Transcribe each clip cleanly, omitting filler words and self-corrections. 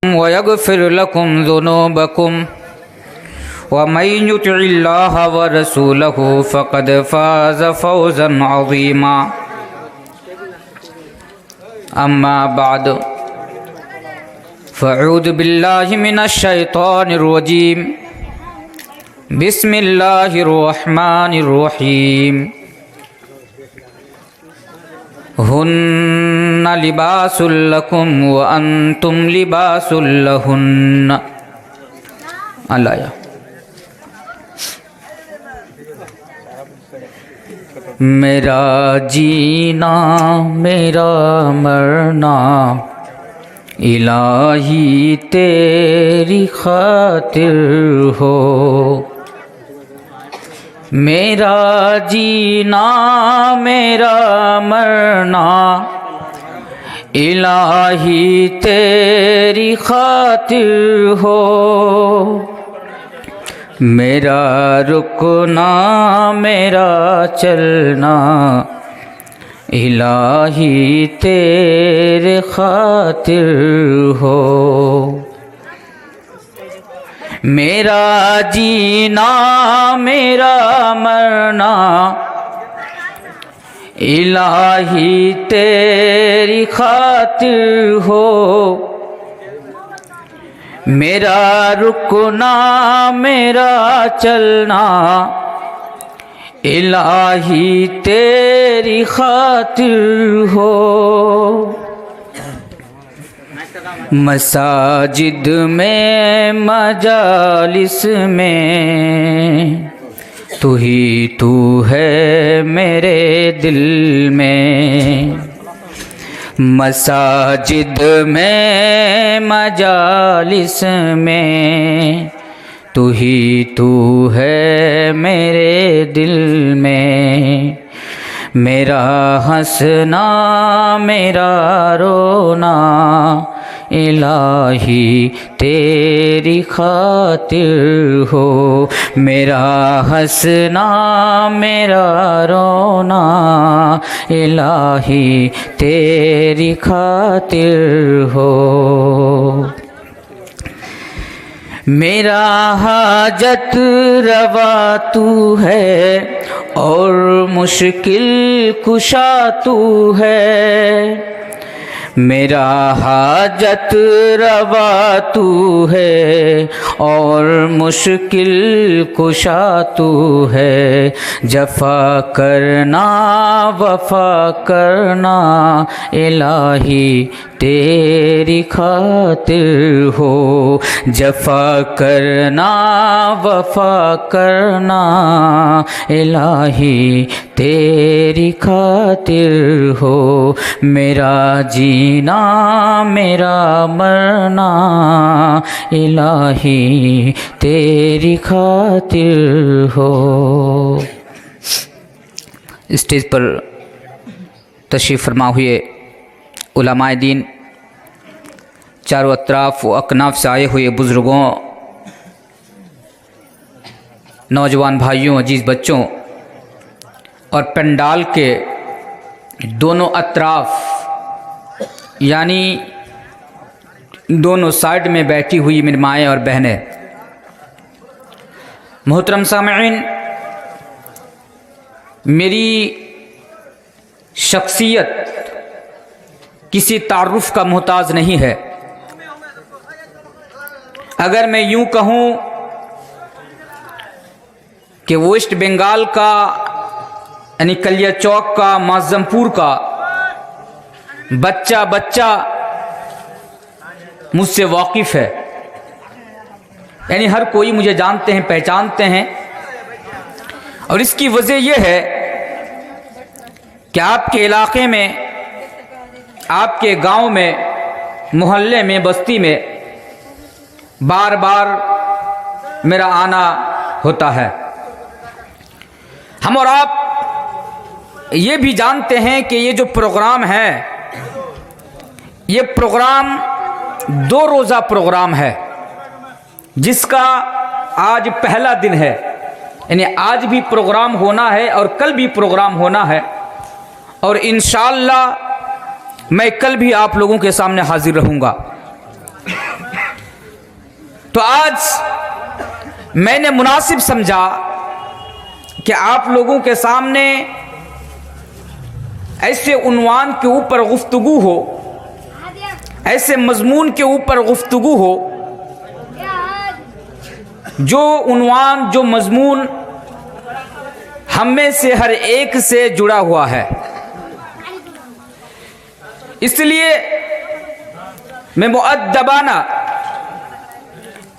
वयगफिर लकुम ज़ुनूबकुम वमन युतिइल्लाह व रसूलहु फ़क़द फ़ाज़ फ़ौज़न अज़ीमा। अम्मा बाद फ़अऊज़ु बिल्लाहि मिनश शैतानिर रजीम। बिस्मिल्लाहिर रहमानिर रहीम। हुन्ना लिबासुल लकुम व अंतुम लिबासुल लहुन्ना। अल्लाह। मेरा जीना मेरा मरना इलाही तेरी खातिर हो। मेरा जीना मेरा मरना इलाही तेरी खातिर हो। मेरा रुकना मेरा चलना इलाही तेरे खातिर हो। मेरा जीना मेरा मरना इलाही तेरी खातिर हो। मेरा रुकना मेरा चलना इलाही तेरी खातिर हो। मसाजिद में मजालिस में तू ही तू है मेरे दिल में। मसाजिद में मजालिस में तू ही तू है मेरे दिल में। मेरा हंसना मेरा रोना इलाही तेरी खातिर हो। मेरा हंसना मेरा रोना इलाही तेरी खातिर हो। मेरा हाजत रवा तू है और मुश्किल कुशा तू है। मेरा हाजत रवा तू है और मुश्किल कुशा तू है। जफ़ा करना वफ़ा करना इलाही तेरी खातिर हो। जफ़ा करना वफ़ा करना इलाही तेरी खातिर हो। मेरा जीना मेरा मरना इलाही तेरी खातिर हो। स्टेज पर तशरीफ़ फरमा हुए उलमाए दीन, चारों अतराफ़ व अकनाफ से आए हुए बुज़ुर्गों, नौजवान भाइयों, अजीज़ बच्चों और पंडाल के दोनों अतराफ़ यानी दोनों साइड में बैठी हुई मेरी माएँ और बहनें, मोहतरम सामईन, मेरी शख्सियत किसी तारुफ का मोहताज नहीं है। अगर मैं यूं कहूं कि वेस्ट बंगाल का यानी कलिया चौक का, माज़मपुर का बच्चा बच्चा मुझसे वाकिफ़ है, यानी हर कोई मुझे जानते हैं, पहचानते हैं। और इसकी वजह यह है कि आपके इलाके में, आपके गांव में, मोहल्ले में, बस्ती में बार बार मेरा आना होता है। हम और आप ये भी जानते हैं कि ये जो प्रोग्राम है, ये प्रोग्राम 2 रोज़ा प्रोग्राम है, जिसका आज पहला दिन है। यानी आज भी प्रोग्राम होना है और कल भी प्रोग्राम होना है। और इंशाअल्लाह मैं कल भी आप लोगों के सामने हाजिर रहूँगा। तो आज मैंने मुनासिब समझा कि आप लोगों के सामने ऐसे उन्वान के ऊपर गुफ्तगू हो, ऐसे मजमून के ऊपर गुफ्तगू हो जो उन्वान, जो मजमून हम में से हर एक से जुड़ा हुआ है। इसलिए मैं मुअद्दबाना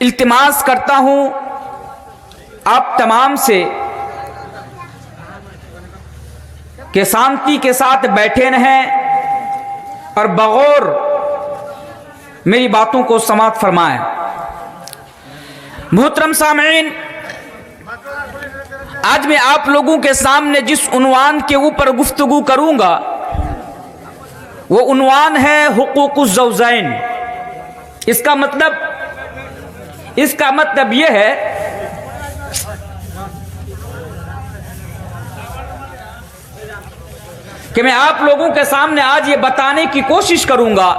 इल्तिमास करता हूं आप तमाम से कि शांति के साथ बैठे रहें और बगौर मेरी बातों को समाअत फरमाएं। मोहतरम सामईन, आज मैं आप लोगों के सामने जिस उन्वान के ऊपर गुफ्तगू करूंगा वो उन्वान है हुकूकुज़ ज़ौजैन। इसका मतलब यह है कि मैं आप लोगों के सामने आज ये बताने की कोशिश करूंगा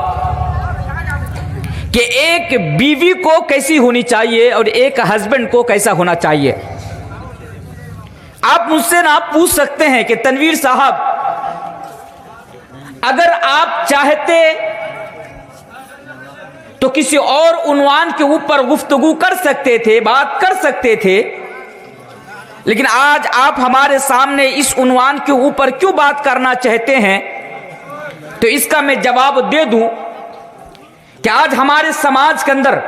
कि एक बीवी को कैसी होनी चाहिए और एक हस्बैंड को कैसा होना चाहिए। आप मुझसे ना पूछ सकते हैं कि तनवीर साहब, अगर आप चाहते तो किसी और उन्वान के ऊपर गुफ्तगू कर सकते थे, बात कर सकते थे, लेकिन आज आप हमारे सामने इस उन्वान के ऊपर क्यों बात करना चाहते हैं? तो इसका मैं जवाब दे दूं कि आज हमारे समाज के अंदर,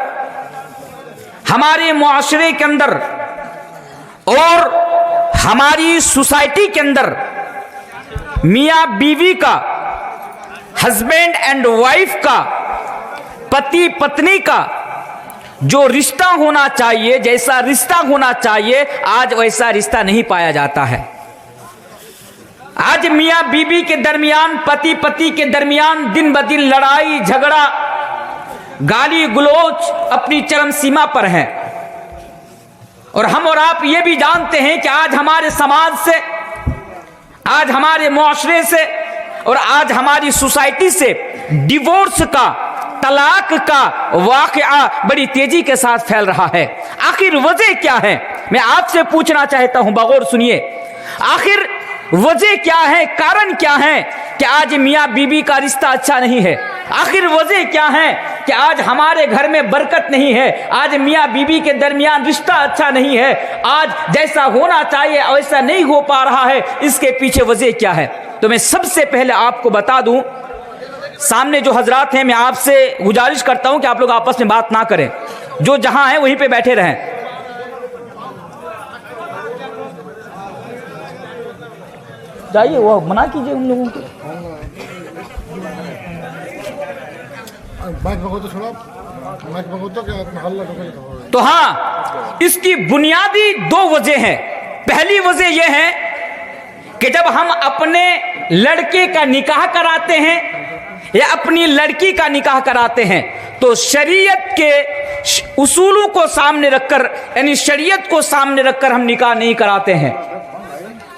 हमारे मुआशरे के अंदर और हमारी सोसाइटी के अंदर मियाँ बीवी का, हस्बैंड एंड वाइफ का, पति पत्नी का जो रिश्ता होना चाहिए, जैसा रिश्ता होना चाहिए, आज वैसा रिश्ता नहीं पाया जाता है। आज मियाँ बीवी के दरमियान, पति पति के दरमियान दिन ब दिन लड़ाई झगड़ा, गाली गलौज अपनी चरम सीमा पर है। और हम और आप ये भी जानते हैं कि आज हमारे समाज से, आज हमारे मुआशरे से और आज हमारी सोसाइटी से डिवोर्स का, तलाक का वाक़या बड़ी तेजी के साथ फैल रहा है। आखिर वजह क्या है? मैं आपसे पूछना चाहता हूं, बगौर सुनिए। आखिर वजह क्या है, कारण क्या है कि आज मियाँ बीवी का रिश्ता अच्छा नहीं है? आखिर वजह क्या है कि आज हमारे घर में बरकत नहीं है? आज मियाँ बीवी के दरमियान रिश्ता अच्छा नहीं है, आज जैसा होना चाहिए वैसा नहीं हो पा रहा है। इसके पीछे वजह क्या है? तो मैं सबसे पहले आपको बता दूं, सामने जो हजरात हैं, मैं आपसे गुजारिश करता हूं कि आप लोग आपस में बात ना करें, जो जहां हैं वहीं पे बैठे रहें। जाइए, वो मना कीजिए उन लोगों को। तो हाँ, इसकी बुनियादी दो वजह हैं। पहली वजह यह है कि जब हम अपने लड़के का निकाह कराते हैं या अपनी लड़की का निकाह कराते हैं तो शरीयत के उसूलों को सामने रखकर, यानी शरीयत को सामने रखकर हम निकाह नहीं कराते हैं।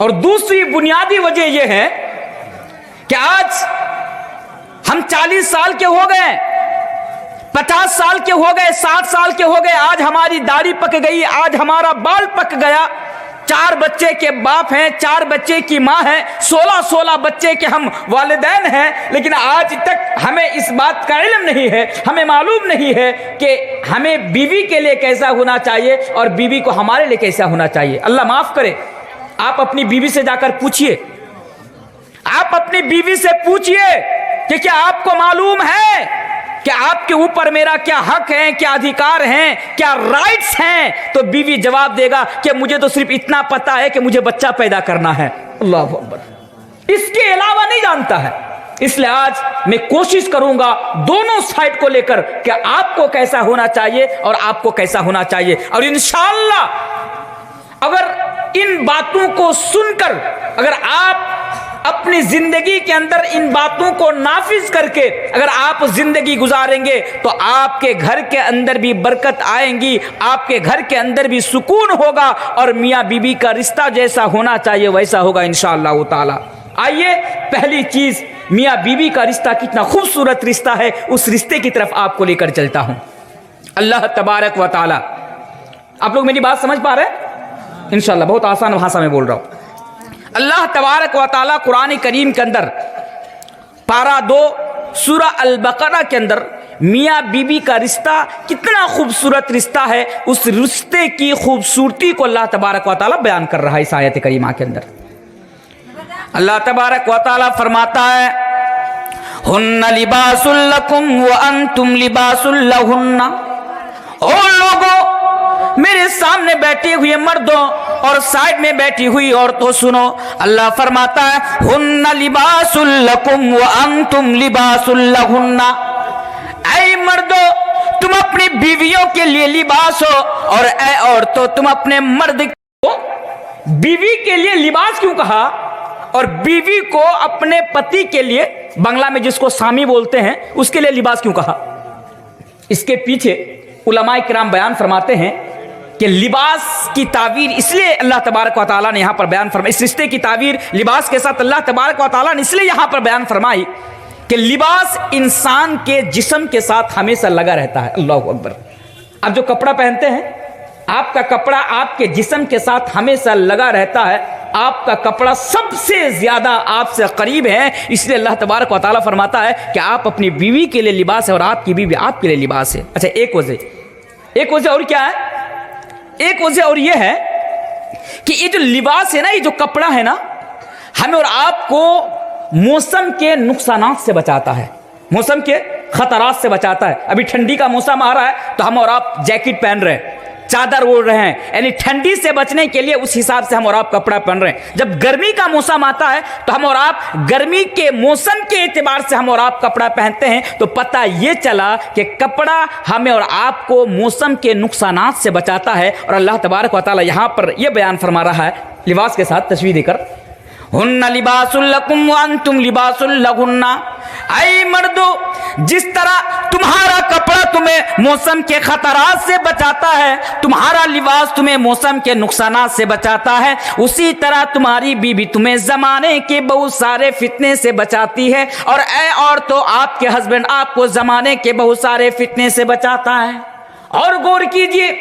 और दूसरी बुनियादी वजह यह है कि आज हम 40 साल के हो गए, 50 साल के हो गए, 60 साल के हो गए, आज हमारी दाढ़ी पक गई, आज हमारा बाल पक गया, 4 बच्चे के बाप हैं, 4 बच्चे की माँ है, 16 बच्चे के हम वालिदैन हैं, लेकिन आज तक हमें इस बात का इल्म नहीं है, हमें मालूम नहीं है कि हमें बीवी के लिए कैसा होना चाहिए और बीवी को हमारे लिए कैसा होना चाहिए। अल्लाह माफ करे, आप अपनी बीवी से जाकर पूछिए, आप अपनी बीवी से पूछिए कि क्या आपको मालूम है कि आपके ऊपर मेरा क्या हक है, क्या अधिकार हैं, क्या राइट्स हैं? तो बीवी जवाब देगा कि मुझे तो सिर्फ इतना पता है कि मुझे बच्चा पैदा करना है। अल्लाह अकबर, इसके अलावा नहीं जानता है। इसलिए आज मैं कोशिश करूंगा दोनों साइड को लेकर कि आपको कैसा होना चाहिए और आपको कैसा होना चाहिए। और इंशाअल्लाह अगर इन बातों को सुनकर अगर आप अपनी जिंदगी के अंदर इन बातों को नाफिज करके अगर आप जिंदगी गुजारेंगे तो आपके घर के अंदर भी बरकत आएंगी, आपके घर के अंदर भी सुकून होगा और मियाँ बीबी का रिश्ता जैसा होना चाहिए वैसा होगा इंशाअल्लाह ताला। आइए, पहली चीज, मियाँ बीबी का रिश्ता कितना खूबसूरत रिश्ता है, उस रिश्ते की तरफ आपको लेकर चलता हूं। अल्लाह तबारक व ताला। आप लोग मेरी बात समझ पा रहे हैं? इंशाअल्लाह बहुत आसान भाषा में बोल रहा हूं। अल्लाह तबारक व ताला कुरान करीम के अंदर पारा 2 सूरह अल बकरा के अंदर मियाँ बीबी का रिश्ता कितना खूबसूरत रिश्ता है, उस रिश्ते की खूबसूरती को अल्लाह तबारक व ताला बयान कर रहा है इस आयत करीमा के अंदर। अल्लाह तबारक व ताला फरमाता है, हुन्ना लिबासुल लकुम व अंतुम लिबासुल लहुन्ना। ओ लोगों, मेरे सामने बैठे हुए मर्दों और साइड में बैठी हुई औरतों सुनो, अल्लाह फरमाता है, हुन्ना लिबासुल लकुम व अंतुम लिबासुल लहुन्ना। ऐ मर्दों, तुम अपनी बीवियों के लिए लिबास हो, और ऐ औरतों, तुम अपने मर्द को बीवी के लिए लिबास क्यों कहा, और बीवी को अपने पति के लिए, बांग्ला में जिसको सामी बोलते हैं, उसके लिए लिबास क्यों कहा? इसके पीछे उलमाए किराम बयान फरमाते हैं कि लिबास की तावीर इसलिए अल्लाह तबारक व तआला ने यहां पर बयान फरमाई, इस रिश्ते की तावीर लिबास के साथ अल्लाह तबारक व तआला ने इसलिए यहां पर बयान फरमाई कि लिबास इंसान के जिस्म के साथ हमेशा लगा रहता है। अल्लाहु अकबर। आप जो कपड़ा पहनते हैं, आपका कपड़ा आपके जिस्म के साथ हमेशा लगा रहता है, आपका कपड़ा सबसे ज्यादा आपसे करीब है, इसलिए अल्लाह तबारक व तआला फरमाता है कि आप अपनी बीवी के लिए लिबास है और आपकी बीवी आपके लिए लिबास है। अच्छा, एक वजह और क्या है? एक वजह और यह है कि ये जो लिबास है ना, ये जो कपड़ा है ना, हमें और आपको मौसम के नुकसानात से बचाता है, मौसम के खतरात से बचाता है। अभी ठंडी का मौसम आ रहा है तो हम और आप जैकेट पहन रहे हैं, चादर ओढ़ रहे हैं, यानी ठंडी से बचने के लिए उस हिसाब से हम और आप कपड़ा पहन रहे हैं। जब गर्मी का मौसम आता है तो हम और आप गर्मी के मौसम के एतबार से हम और आप कपड़ा पहनते हैं, तो पता ये चला कि कपड़ा हमें और आपको मौसम के नुकसानात से बचाता है। और अल्लाह तबारक व तआला यहां पर यह बयान फरमा रहा है लिबास के साथ तशबीह देकर, हुन्ना लिबासुल लकुम व अंतुम लिबासुल लहुन्ना। ऐ मर्दों, जिस तरह तुम्हारा कपड़ा तुम्हें मौसम के खतरात से बचाता है, तुम्हारा लिबास तुम्हें मौसम के नुकसानात से बचाता है, उसी तरह तुम्हारी बीवी तुम्हें जमाने के बहुत सारे फितने से बचाती है। और ऐ औरतों, आपके हस्बैंड आपको जमाने के बहुत सारे फितने से बचाता है। और गौर कीजिए,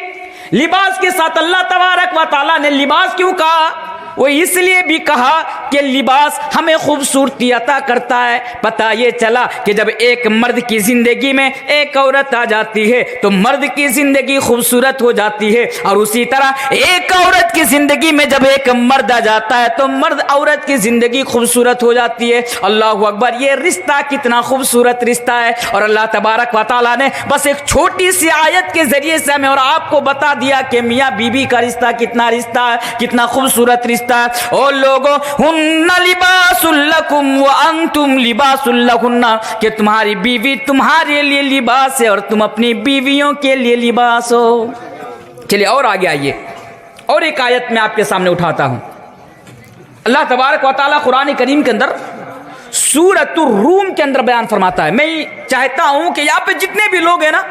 लिबास के साथ अल्लाह तबारक व तआला ने लिबास क्यों कहा? वो इसलिए भी कहा कि लिबास हमें खूबसूरती अता करता है। पता ये चला कि जब एक मर्द की जिंदगी में एक औरत आ जाती है तो मर्द की जिंदगी खूबसूरत हो जाती है, और उसी तरह एक औरत की जिंदगी में जब एक मर्द आ जाता है तो मर्द औरत की जिंदगी खूबसूरत हो जाती है। अल्लाहु अकबर। ये रिश्ता कितना खूबसूरत रिश्ता है, और अल्लाह तबारक व तआला ने बस एक छोटी सी आयत के जरिए से हमें और आपको बता दिया कि मियाँ बीबी का रिश्ता कितना खूबसूरत रिश्ता। ओ लोगों, हुन्ना लिबासुल लकुम व अंतुम लिबासुल लहुन्ना, कि तुम्हारी बीवी तुम्हारे लिए लिबास है और तुम अपनी बीवियों के लिए लिबास हो। चलिए और आगे आइए, और एक आयत मैं आपके सामने उठाता हूं। अल्लाह तबारक व तआला कुरान करीम के अंदर सूरतुर रूम के अंदर बयान फरमाता है। मैं चाहता हूं कि यहाँ पे जितने भी लोग हैं ना,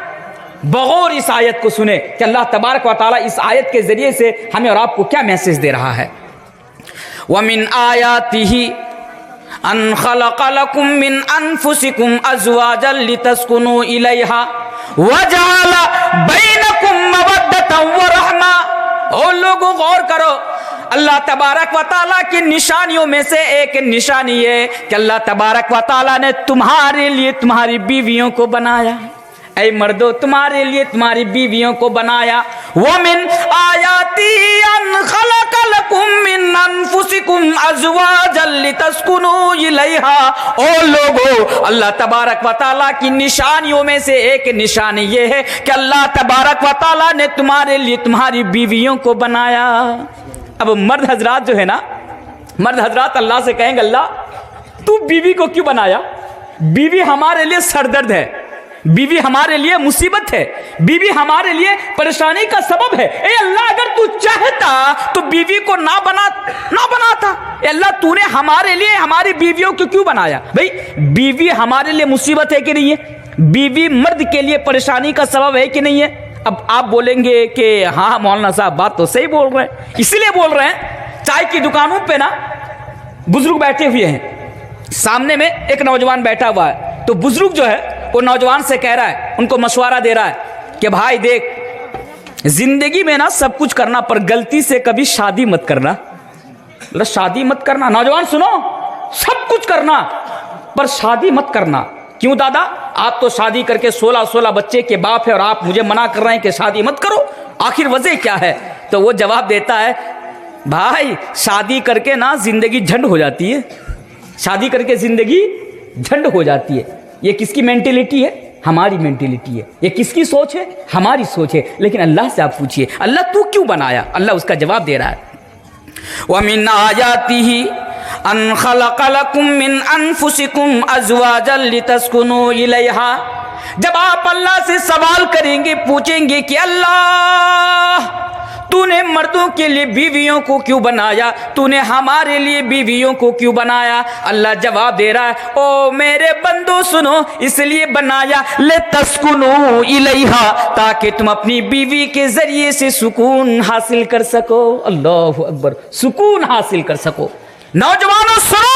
बगौर इस आयत को सुने कि अल्लाह तबारक व तआला इस आयत के जरिए से हमें और आपको क्या मैसेज दे रहा है। वमिन आयातिही अन खलक़ लकुम मिन अनफुसिकुम अज़वाजन लितस्कुनु इलैहा वजअल बैनकुम मवद्दतन व रहमा। ओ लोगों, गौर करो, अल्लाह तबारक व तआला की निशानियों में से एक निशानी है कि अल्लाह तबारक व तआला ने तुम्हारे लिए तुम्हारी बीवियों को बनाया। ऐ मर्दों, तुम्हारे लिए तुम्हारी बीवियों को बनाया। वमिन आयाती अन खलक़ लकुम मिन अनफुसिकुम अज़वाजन लितस्कुनु इलैहा। ओ लोगों, अल्लाह तबारक व तआला की निशानियों में से एक निशानी ये है कि अल्लाह तबारक व तआला ने तुम्हारे लिए तुम्हारी बीवियों को बनाया। अब मर्द हजरात जो है ना, मर्द हजरात अल्लाह से कहेंगे, अल्लाह तू बीवी को क्यों बनाया? बीवी हमारे लिए सरदर्द है, बीवी हमारे लिए मुसीबत है, बीवी हमारे लिए परेशानी का सबब है। ए अल्लाह, अगर तू चाहता तो बीवी को ना बनाता। ए अल्लाह, तूने हमारे लिए हमारी बीवियों को क्यों बनाया? भाई, बीवी हमारे लिए मुसीबत है कि नहीं है? बीवी मर्द के लिए परेशानी का सबब है कि नहीं है? अब आप बोलेंगे कि हाँ मौलाना साहब, बात तो सही बोल रहे हैं। इसीलिए बोल रहे हैं, चाय की दुकानों पे ना बुजुर्ग बैठे हुए हैं, सामने में एक नौजवान बैठा हुआ है, तो बुजुर्ग जो है वो नौजवान से कह रहा है, उनको मशवरा दे रहा है कि भाई देख, जिंदगी में ना सब कुछ करना, पर गलती से कभी शादी मत करना। मतलब शादी मत करना। नौजवान सुनो, सब कुछ करना पर शादी मत करना। क्यों दादा? आप तो शादी करके 16-16 बच्चे के बाप है और आप मुझे मना कर रहे हैं कि शादी मत करो, आखिर वजह क्या है? तो वो जवाब देता है, भाई शादी करके ना जिंदगी झंड हो जाती है। शादी करके जिंदगी झंड हो जाती है। ये किसकी मेंटेलिटी है? हमारी मेंटेलिटी है। ये किसकी सोच है? हमारी सोच है। लेकिन अल्लाह से आप पूछिए, अल्लाह तू क्यों बनाया? अल्लाह उसका जवाब दे रहा है, वमिन आयातिही अन खलक़ लकुम मिन अनफुसिकुम अज़वाजन लितस्कुनू इलैहा। जब आप अल्लाह से सवाल करेंगे, पूछेंगे कि अल्लाह तूने मर्दों के लिए बीवियों को क्यों बनाया, तूने हमारे लिए बीवियों को क्यों बनाया? अल्लाह जवाब दे रहा है, ओ मेरे बंदो सुनो, इसलिए बनाया ले तस्कुनू इलैहा, ताकि तुम अपनी बीवी के जरिए से सुकून हासिल कर सको। अल्लाहु अकबर, सुकून हासिल कर सको। नौजवानों सुनो,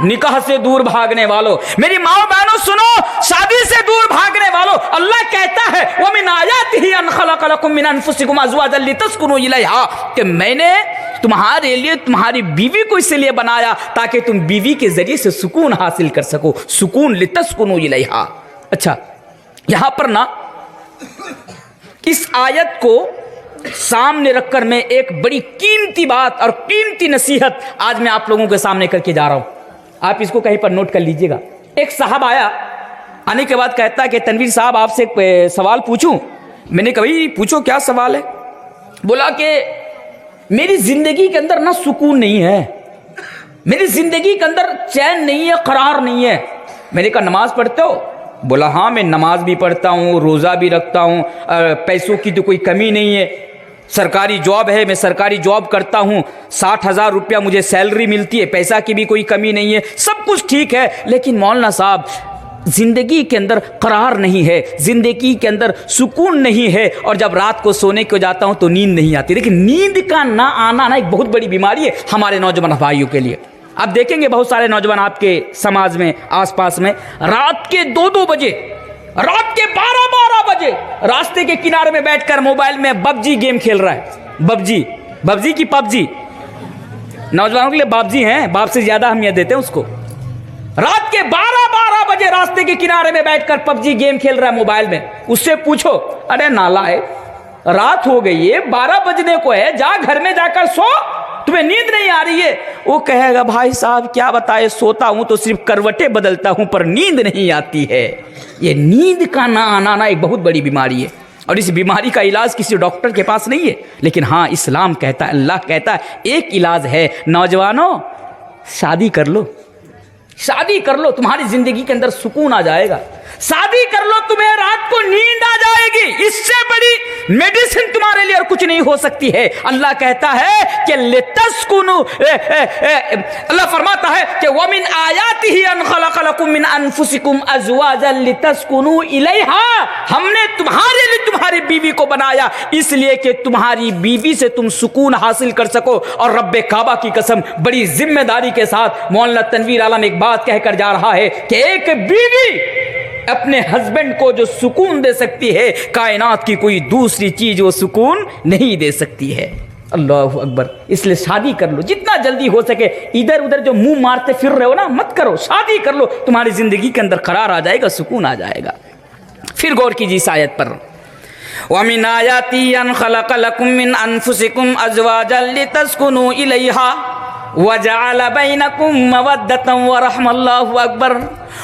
निकाह से दूर भागने वालों, मेरी माओ बहनों सुनो, शादी से दूर भागने वालों, अल्लाह कहता है वो मिन आयातिही अन खलक़ लकुम मिन अनफुसिकुम अज़वाजन लितस्कुनू इलैहा, कि मैंने तुम्हारे लिए तुम्हारी बीवी को इसलिए बनाया ताकि तुम बीवी के जरिए से सुकून हासिल कर सको। सुकून लितस्कुनू इलैहा। अच्छा, यहां पर ना इस आयत को सामने रखकर मैं एक बड़ी कीमती बात और कीमती नसीहत आज मैं आप लोगों के सामने करके जा रहा हूं। आप इसको कहीं पर नोट कर लीजिएगा। एक साहब आया, आने के बाद कहता है कि तनवीर साहब आपसे एक सवाल पूछूं। मैंने कभी पूछो, क्या सवाल है? बोला कि मेरी जिंदगी के अंदर ना सुकून नहीं है, मेरी जिंदगी के अंदर चैन नहीं है, करार नहीं है। मैंने कहा नमाज पढ़ते हो? बोला हाँ मैं नमाज भी पढ़ता हूँ, रोज़ा भी रखता हूँ, पैसों की तो कोई कमी नहीं है, सरकारी जॉब है, मैं सरकारी जॉब करता हूँ, 60,000 रुपया मुझे सैलरी मिलती है, पैसा की भी कोई कमी नहीं है, सब कुछ ठीक है। लेकिन मौलाना साहब जिंदगी के अंदर करार नहीं है, जिंदगी के अंदर सुकून नहीं है, और जब रात को सोने को जाता हूँ तो नींद नहीं आती। लेकिन नींद का ना आना ना एक बहुत बड़ी बीमारी है हमारे नौजवान भाइयों के लिए। आप देखेंगे बहुत सारे नौजवान आपके समाज में, आसपास में, रात के 2-2 बजे, रात के 12-12 बजे रास्ते के किनारे में बैठकर मोबाइल में पबजी गेम खेल रहा है। पबजी की पबजी, नौजवानों के लिए बापजी हैं, बाप से ज्यादा अहमियत देते हैं उसको। रात के 12-12 बजे रास्ते के किनारे में बैठकर पबजी गेम खेल रहा है मोबाइल में। उससे पूछो, अरे नालायक, रात हो गई है, 12 बजने को है, जा घर में जाकर सो, तुम्हें नींद नहीं आ रही है? वो कहेगा भाई साहब क्या बताए, सोता हूं तो सिर्फ करवटें बदलता हूं पर नींद नहीं आती है। ये नींद का ना आना ना एक बहुत बड़ी बीमारी है, और इस बीमारी का इलाज किसी डॉक्टर के पास नहीं है। लेकिन हाँ, इस्लाम कहता है, अल्लाह कहता है एक इलाज है। नौजवानों शादी कर लो, शादी कर लो, तुम्हारी जिंदगी के अंदर सुकून आ जाएगा। शादी कर लो, तुम्हें रात को नींद आ जाएगी। इससे बड़ी मेडिसिन तुम्हारे लिए और कुछ नहीं हो सकती है। अल्लाह कहता है कि लितस्कुनु, अल्लाह फरमाता है कि वमिन आयातिही अन खलक़ लकुम मिन अनफुसिकुम अज़वाजन लितस्कुनु इलैहा, हमने तुम्हारे लिए तुम्हारी बीवी को बनाया इसलिए कि तुम्हारी बीवी से तुम सुकून हासिल कर सको। और रब्बे काबा की कसम, बड़ी जिम्मेदारी के साथ मौलाना तनवीर आलम एक बात कहकर जा रहा है कि एक बीवी अपने हस्बैंड को जो सुकून दे सकती है, कायनात की कोई दूसरी चीज वो सुकून नहीं दे सकती है। अल्लाह अकबर। इसलिए शादी कर लो जितना जल्दी हो सके। इधर उधर जो मुंह मारते फिर रहे हो ना, मत करो, शादी कर लो, तुम्हारी जिंदगी के अंदर करार आ जाएगा, सुकून आ जाएगा। फिर गौर कीजिए इस आयत पर, वमिन आयाती अन खलक़ लकुम मिन अनफुसिकुम अज़वाजन लितस्कुनू इलैहा वजअल बैनकुम मवद्दतन व रहमा। अल्लाहु अकबर।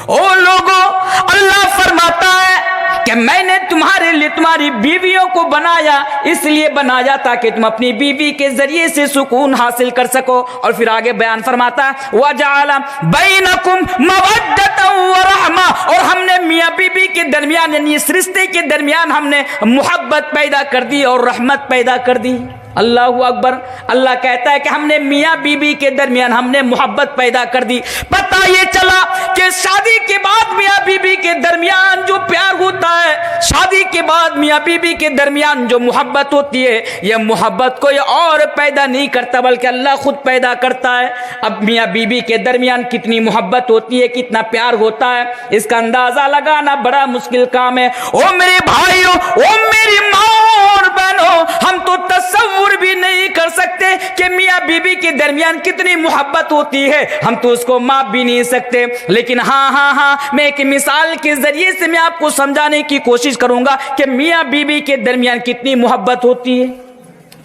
ओ लोगों, अल्लाह फरमाता है कि मैंने तुम्हारे लिए तुम्हारी बीवियों को बनाया, इसलिए बनाया ताकि तुम अपनी बीवी के जरिए से सुकून हासिल कर सको। और फिर आगे बयान फरमाता है वजअल बैनकुम मवद्दतन व रहमा, और हमने मियाँ बीवी के दरमियान, यानी इस रिश्ते के दरमियान हमने मोहब्बत पैदा कर दी और रहमत पैदा कर दी। अल्लाहु अकबर। अल्लाह कहता है कि हमने मियाँ बीबी के दरमियान हमने मोहब्बत पैदा कर दी। पता ये चला कि शादी के बाद मियाँ बीबी के दरमियान जो प्यार होता है, शादी के बाद मियाँ बीबी के दरमियान जो मोहब्बत होती है, यह मोहब्बत कोई और पैदा नहीं करता बल्कि अल्लाह खुद पैदा करता है। अब मियाँ बीबी के दरमियान कितनी मोहब्बत होती है, कितना प्यार होता है, इसका अंदाजा लगाना बड़ा मुश्किल काम है। ओ मेरे भाइयों, ओ मेरी माँ और बहनों, हम तो तस्वुर भी नहीं कर सकते कि मियाँ बीबी के दरमियान कितनी मोहब्बत होती है, हम तो उसको माप भी नहीं सकते। लेकिन हाँ, मैं एक मिसाल के जरिए से मैं आपको समझाने की कोशिश करूंगा कि मियाँ बीबी के दरमियान कितनी मोहब्बत होती है।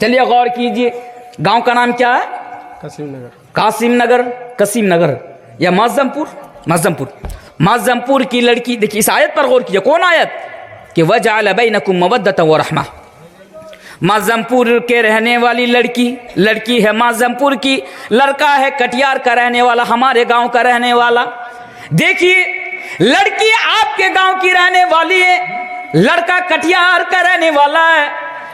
चलिए गौर कीजिए, गांव का नाम क्या है? कासिम नगर या माज़मपुर की लड़की। देखिए इस आयत पर गौर कीजिए, कौन आयत? कि वजअल बैनकुम मवद्दतन व रहमा। माज़मपुर के रहने वाली लड़की है माज़मपुर की, लड़का है कटियार का रहने वाला, हमारे गांव का रहने वाला। देखिए लड़की आपके गांव की रहने वाली है, लड़का कटियार का रहने वाला है।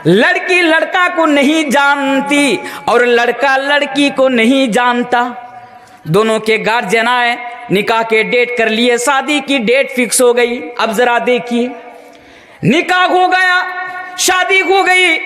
लड़की लड़का को नहीं जानती और लड़का लड़की को नहीं जानता। दोनों के गार्जियन आए, निकाह के डेट कर लिए, शादी की डेट फिक्स हो गई। अब जरा देखिए, निकाह हो गया, शादी हो गई।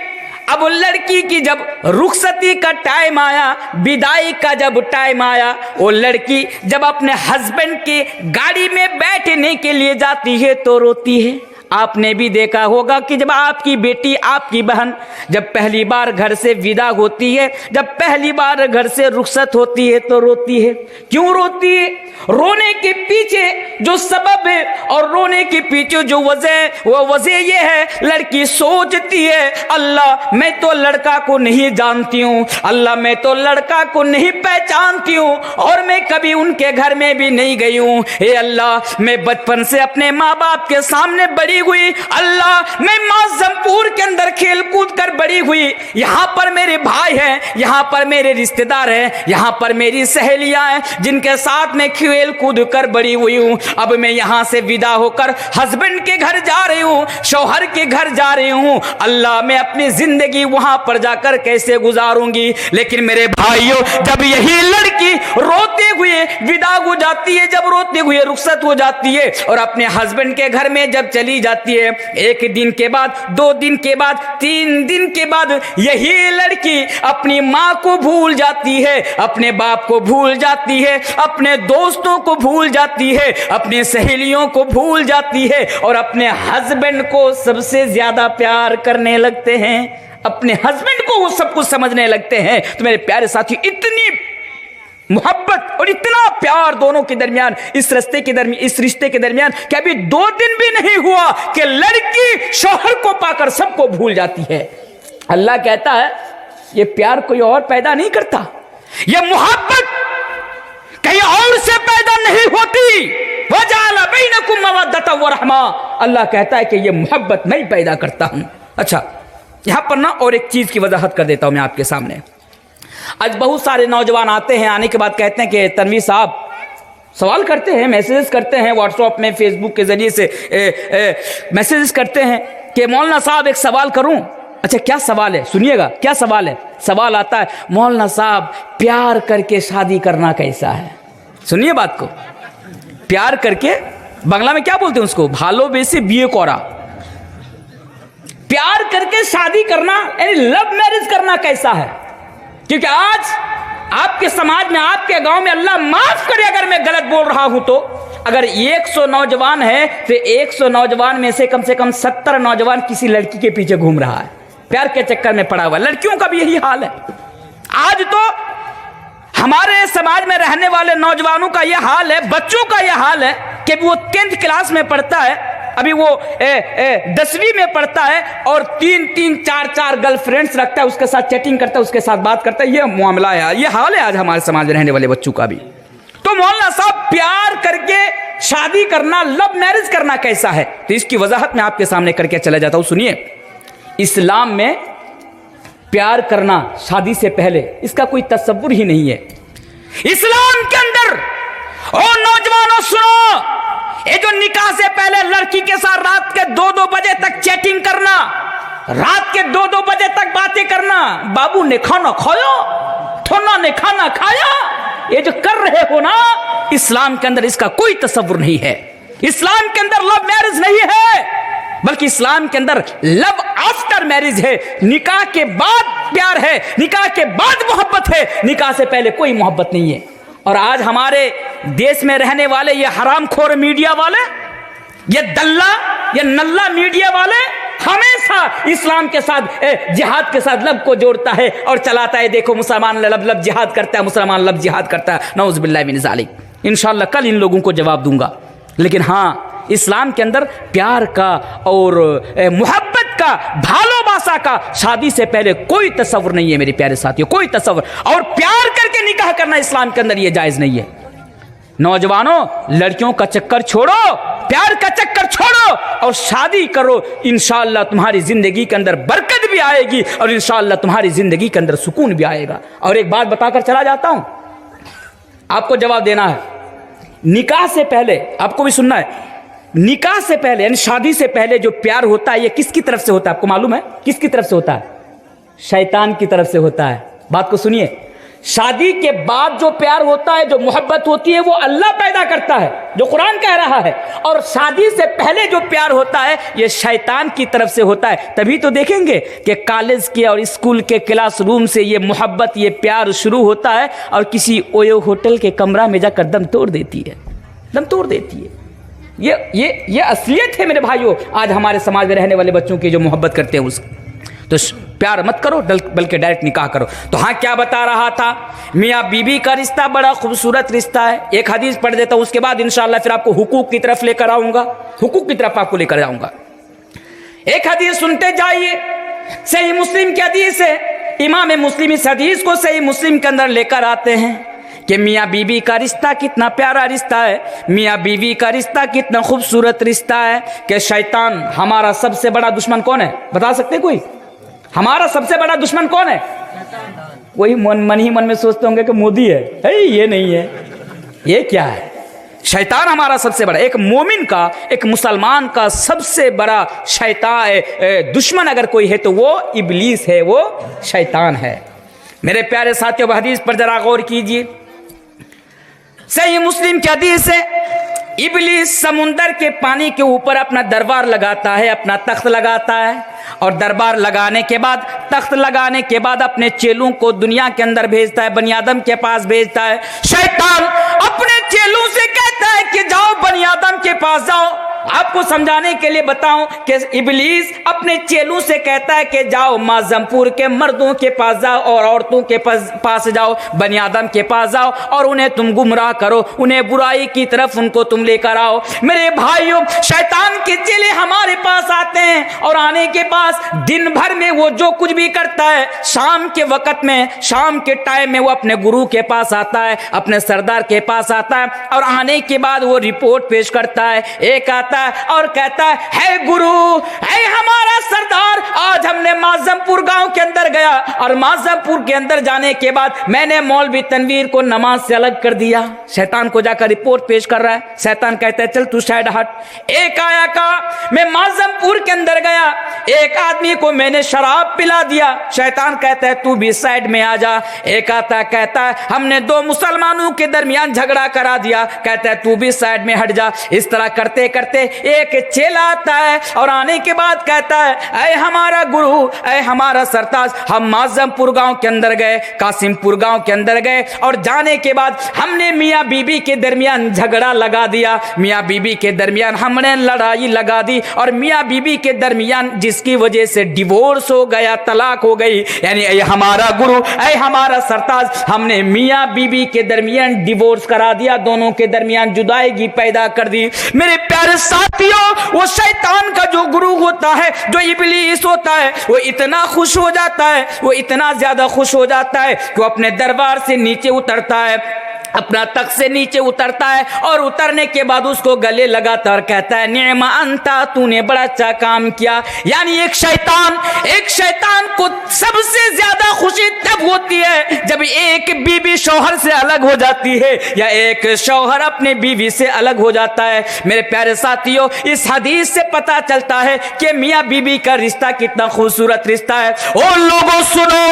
अब लड़की की जब रुखसती का टाइम आया, विदाई का जब टाइम आया, वो लड़की जब अपने हस्बैंड की गाड़ी में बैठने के लिए जाती है तो रोती है। आपने भी देखा होगा कि जब आपकी बेटी, आपकी बहन जब पहली बार घर से विदा होती है, जब पहली बार घर से रुखसत होती है तो रोती है। क्यों रोती है? रोने के पीछे जो सबब है और रोने के पीछे जो वजह, वो वजह ये है, लड़की सोचती है अल्लाह मैं तो लड़का को नहीं जानती हूँ, अल्लाह मैं तो लड़का को नहीं पहचानती हूँ और मैं कभी उनके घर में भी नहीं गई हूँ। हे अल्लाह, मैं बचपन से अपने माँ बाप के सामने बड़ी हुई, अल्लाह मैं माज़मपुर के अंदर खेल कूद कर बड़ी हुई, यहाँ पर मेरे भाई हैं, यहाँ पर मेरे रिश्तेदार हैं, यहाँ पर मेरी सहेलियां हैं जिनके साथ मैं खेल कूद कर बड़ी हुई हूँ। अब मैं यहाँ से विदा होकर हस्बैंड के घर जा रही हूँ, शौहर के घर जा रही हूँ, अल्लाह मैं अपनी जिंदगी वहां पर जाकर कैसे गुजारूंगी। लेकिन मेरे भाइयों, जब यही लड़की रोते हुए विदा हो जाती है, जब रोते हुए रुखसत हो जाती है और अपने हस्बैंड के घर में जब चली जाती है, एक दिन के बाद, 2 दिन के बाद, 3 दिन के बाद यही लड़की अपनी माँ को भूल जाती है, अपने बाप को भूल जाती है, अपने दोस्तों को भूल जाती है, अपनी सहेलियों को भूल जाती है और अपने हस्बैंड को सबसे ज्यादा प्यार करने लगते हैं, अपने हस्बैंड को वो सब कुछ समझने लगते हैं। तो मेरे प्यारे साथी, इतनी मोहब्बत और इतना प्यार दोनों के दरमियान, इस रिश्ते के दरमियान कि अभी 2 दिन भी नहीं हुआ कि लड़की शौहर को पाकर सबको भूल जाती है। अल्लाह कहता है ये प्यार कोई और पैदा नहीं करता, ये मोहब्बत कहीं और से पैदा नहीं होती। वजअल बैनकुम मवद्दतन व रहमा, अल्लाह कहता है कि ये मोहब्बत मैं पैदा करता हूं। अच्छा, यहां पर ना और एक चीज की वजाहत कर देता हूं मैं आपके सामने। आज बहुत सारे नौजवान आते हैं, आने के बाद कहते हैं कि तनवीर साहब, सवाल करते हैं, मैसेजेस करते हैं व्हाट्सएप में, फेसबुक के जरिए से मैसेजेस करते हैं कि मौलाना साहब एक सवाल करूं। अच्छा, क्या सवाल है? सुनिएगा क्या सवाल है। सवाल आता है, मौलाना साहब प्यार करके शादी करना कैसा है? सुनिए बात को, प्यार करके बांग्ला में क्या बोलते हैं उसको? भालोबेसे बिये कोरा। प्यार करके शादी करना यानी लव मैरिज करना कैसा है? क्योंकि आज आपके समाज में, आपके गांव में, अल्लाह माफ करे अगर मैं गलत बोल रहा हूं तो, अगर 100 नौजवान है तो 100 नौजवान में से कम 70 नौजवान किसी लड़की के पीछे घूम रहा है, प्यार के चक्कर में पड़ा हुआ। लड़कियों का भी यही हाल है। आज तो हमारे समाज में रहने वाले नौजवानों का यह हाल है, बच्चों का यह हाल है कि वो 10th क्लास में पढ़ता है, अभी वो 10वीं में पढ़ता है और 3-3, 4-4 गर्लफ्रेंड्स रखता है, उसके साथ चैटिंग करता है, उसके साथ बात करता है। ये मामला है, ये हाल है आज हमारे समाज में रहने वाले बच्चों का भी। तो मौलाना साहब प्यार करके शादी करना, लव मैरिज करना कैसा है? तो इसकी वजाहत मैं आपके सामने करके चला जाता हूं। सुनिए, इस्लाम में प्यार करना शादी से पहले इसका कोई तसव्वुर ही नहीं है। इस्लाम के अंदर, ओ नौजवानों सुनो, ये जो निकाह से पहले लड़की के साथ रात के 2-2 बजे तक चैटिंग करना, रात के 2-2 बजे तक बातें करना, बाबू ने खाना खाया, थोना ने खाना खाया, ये जो कर रहे हो ना, इस्लाम के अंदर इसका कोई तसव्वुर नहीं है। इस्लाम के अंदर लव मैरिज नहीं है, बल्कि इस्लाम के अंदर लव आफ्टर मैरिज है। निकाह के बाद प्यार है, निकाह के बाद मोहब्बत है, निकाह से पहले कोई मोहब्बत नहीं है। और आज हमारे देश में रहने वाले ये हरामखोर मीडिया वाले, ये दल्ला, ये नल्ला मीडिया वाले हमेशा इस्लाम के साथ जिहाद के साथ लब को जोड़ता है और चलाता है। देखो मुसलमान लब जिहाद करता है, मुसलमान लब जिहाद करता है। नऊज़ बिल्लाहि मिन ज़ालिक। इंशाअल्लाह कल इन लोगों को जवाब दूंगा। लेकिन हाँ, इस्लाम के अंदर प्यार का और मोहब्बत का, भालोबासा का शादी से पहले कोई तस्वुर नहीं है मेरे प्यारे साथियों, कोई तस्वुर। और प्यार करके निकाह करना इस्लाम के अंदर ये जायज नहीं है। नौजवानों, लड़कियों का चक्कर छोड़ो, प्यार का चक्कर छोड़ो और शादी करो। इंशाअल्लाह तुम्हारी जिंदगी के अंदर बरकत भी आएगी और इंशाअल्लाह तुम्हारी जिंदगी के अंदर सुकून भी आएगा। और एक बात बताकर चला जाता हूं, आपको जवाब देना है। निकाह से पहले आपको भी सुनना है, निकाह से पहले यानी शादी से पहले जो प्यार होता है, ये किसकी तरफ से होता है? आपको मालूम है किसकी तरफ से होता है? शैतान की तरफ से होता है। बात को सुनिए, शादी के बाद जो प्यार होता है, जो मोहब्बत होती है, वो अल्लाह पैदा करता है, जो कुरान कह रहा है। और शादी से पहले जो प्यार होता है, ये शैतान की तरफ से होता है। तभी तो देखेंगे कि कॉलेज के और स्कूल के क्लासरूम से ये मोहब्बत, ये प्यार शुरू होता है और किसी ओयो होटल के कमरा में जाकर दम तोड़ देती है, दम तोड़ देती है। ये असलियत है मेरे भाइयों, आज हमारे समाज में रहने वाले बच्चों की जो मोहब्बत करते हैं उसकी। तो प्यार मत करो, बल्कि डायरेक्ट निकाह करो। तो हाँ, क्या बता रहा था, मियाँ बीबी का रिश्ता बड़ा खूबसूरत रिश्ता है। एक हदीस पढ़ देता हूँ, उसके बाद इंशाअल्लाह फिर आपको हुकूक की तरफ लेकर आऊँगा, हुकूक की तरफ आपको लेकर जाऊँगा। एक हदीस सुनते जाइए, सही मुस्लिम की हदीस है। इमाम मुस्लिम इस हदीस को सही मुस्लिम के अंदर लेकर आते हैं कि मियाँ बीवी का रिश्ता कितना प्यारा रिश्ता है, मियाँ बीवी का रिश्ता कितना खूबसूरत रिश्ता है कि शैतान हमारा सबसे बड़ा दुश्मन कौन है? बता सकते कोई? हमारा सबसे बड़ा दुश्मन कौन है? वही मन ही मन में सोचते होंगे कि मोदी है। ये नहीं है, ये क्या है? शैतान हमारा सबसे बड़ा, एक मोमिन का, एक मुसलमान का सबसे बड़ा शैतान दुश्मन अगर कोई है तो वो इब्लीस है, वो शैतान है। मेरे प्यारे साथियों, हदीस पर जरा गौर कीजिए। सही मुस्लिम की हदीस है, इब्लीस समुंदर के पानी के ऊपर अपना दरबार लगाता है, अपना तख्त लगाता है, और दरबार लगाने के बाद, तख्त लगाने के बाद अपने चेलों को दुनिया के अंदर भेजता है, बनी आदम के पास भेजता है। शैतान अपने चेलों से कहता है कि जाओ बनी आदम के पास जाओ। आपको समझाने के लिए बताऊं कि इब्लीस अपने चेलों से कहता है कि जाओ माजमपुर के मर्दों के पास जाओ और औरतों के पास जाओ, बनी आदम के पास जाओ और उन्हें तुम गुमराह करो, उन्हें बुराई की तरफ उनको तुम लेकर आओ। मेरे भाइयों, शैतान के चेले हमारे पास आते हैं और आने के पास दिन भर में वो जो कुछ भी करता है, शाम के वक्त में, शाम के टाइम में वो अपने गुरु के पास आता है, अपने सरदार के पास आता है और आने के बाद वो रिपोर्ट पेश करता है। एक आता और कहता है गुरु, है हमारा सरदार, आज हमने माजमपुर गांव के अंदर गया और माजमपुर के अंदर जाने के बाद मैंने मौलवी तनवीर को नमाज से अलग कर दिया। शैतान को जाकर रिपोर्ट पेश कर रहा है। शैतान कहता है चल तू साइड हट। एक आया कहा मैं माजमपुर के अंदर गया, एक आदमी को मैंने शराब पिला दिया। शैतान कहता है तू भी साइड में आ जा। एक आता कहता है हमने दो मुसलमानों के दरमियान झगड़ा करा दिया, कहता है तू भी साइड में हट जा। इस तरह करते करते एक चेला आता है और आने के बाद कहता है ऐ हमारा गुरु, ऐ हमारा सरताज, हम माजमपुर गांव के अंदर गए, कासिमपुर गांव के अंदर गए और जाने के बाद हमने मियाँ बीबी के दरमियान झगड़ा लगा दिया, मियाँ बीबी के दरमियान हमने लड़ाई लगा दी और मियाँ बीबी के दरमियान जिसकी वजह से डिवोर्स हो गया, तलाक हो गई। यानी ऐ हमारा गुरु, ऐ हमारा सरताज, हमने मियाँ बीबी के दरमियान डिवोर्स करा दिया, दोनों के दरमियान जुदाई पैदा कर दी। मेरे प्यारे साथियों, वो शैतान का जो गुरु होता है, जो इब्लीस होता है, वो इतना खुश हो जाता है, वो इतना ज्यादा खुश हो जाता है कि वो अपने दरबार से नीचे उतरता है अपना तख्त से नीचे उतरता है और उतरने के बाद उसको गले लगाता और कहता है निअमा अंता, तूने बड़ा अच्छा काम किया। यानी एक शैतान को सबसे ज्यादा खुशी तब होती है जब एक बीवी शौहर से अलग हो जाती है या एक शौहर अपने बीवी से अलग हो जाता है। मेरे प्यारे साथियों, इस हदीस से पता चलता है कि मियाँ बीवी का रिश्ता कितना खूबसूरत रिश्ता है। ओ लोगों सुनो,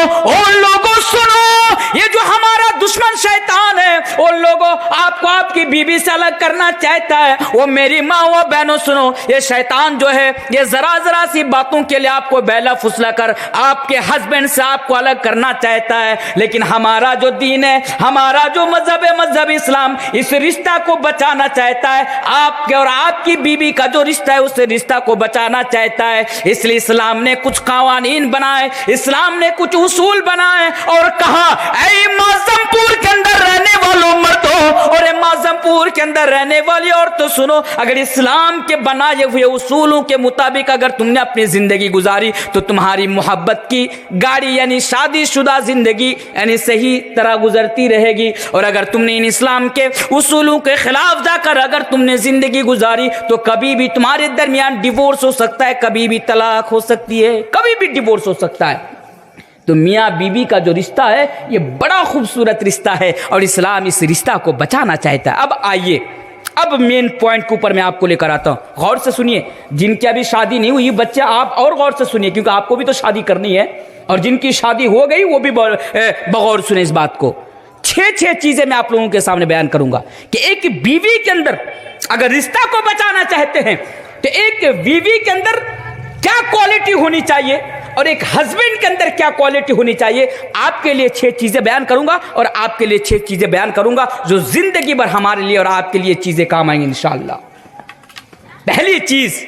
ये जो हमारा दुश्मन शैतान है, वो लोगों आपको आपकी बीवी से अलग करना चाहता है। वो मेरी माँ व बहनों सुनो, ये शैतान जो है ये जरा सी बातों के लिए आपको बैला फुसला कर आपके हस्बैंड से आपको अलग करना चाहता है। लेकिन हमारा जो दीन है, हमारा जो मजहब है, मजहब इस्लाम, इस रिश्ता को बचाना चाहता है। आपके और आपकी बीवी का जो रिश्ता है उस रिश्ता को बचाना चाहता है। इसलिए इस्लाम ने कुछ कावानीन बनाए, इस्लाम ने कुछ उसूल बनाए और कहा ऐ माज़मपुर के अंदर रहने वालों मर्दों और माज़मपुर के अंदर रहने वाली औरतों सुनो, अगर इस्लाम के बनाए हुए उसूलों के मुताबिक अगर तुमने अपनी जिंदगी गुजारी तो तुम्हारी मोहब्बत की गाड़ी यानी शादीशुदा जिंदगी यानी सही तरह गुजरती रहेगी। और अगर तुमने इन इस्लाम के उसूलों के खिलाफ जाकर अगर तुमने जिंदगी गुजारी तो कभी भी तुम्हारे दरमियान डिवोर्स हो सकता है, कभी भी तलाक हो सकती है, कभी भी डिवोर्स हो सकता है। तो मियाँ बीवी का जो रिश्ता है ये बड़ा खूबसूरत रिश्ता है और इस्लाम इस रिश्ता को बचाना चाहता है। अब आइए, अब मेन पॉइंट के ऊपर मैं आपको लेकर आता हूँ। गौर से सुनिए, जिनकी अभी शादी नहीं हुई बच्चे आप और गौर से सुनिए, क्योंकि आपको भी तो शादी करनी है, और जिनकी शादी हो गई वो भी बगौर सुने इस बात को। छह चीजें मैं आप लोगों के सामने बयान करूंगा कि एक बीवी के अंदर अगर रिश्ता को बचाना चाहते हैं तो एक बीवी के अंदर क्या क्वालिटी होनी चाहिए और एक हस्बैंड के अंदर क्या क्वालिटी होनी चाहिए। आपके लिए 6 चीजें बयान करूंगा और आपके लिए 6 चीजें बयान करूंगा जो जिंदगी भर हमारे लिए और आपके लिए चीजें काम आएंगी इंशाअल्लाह। पहली चीज,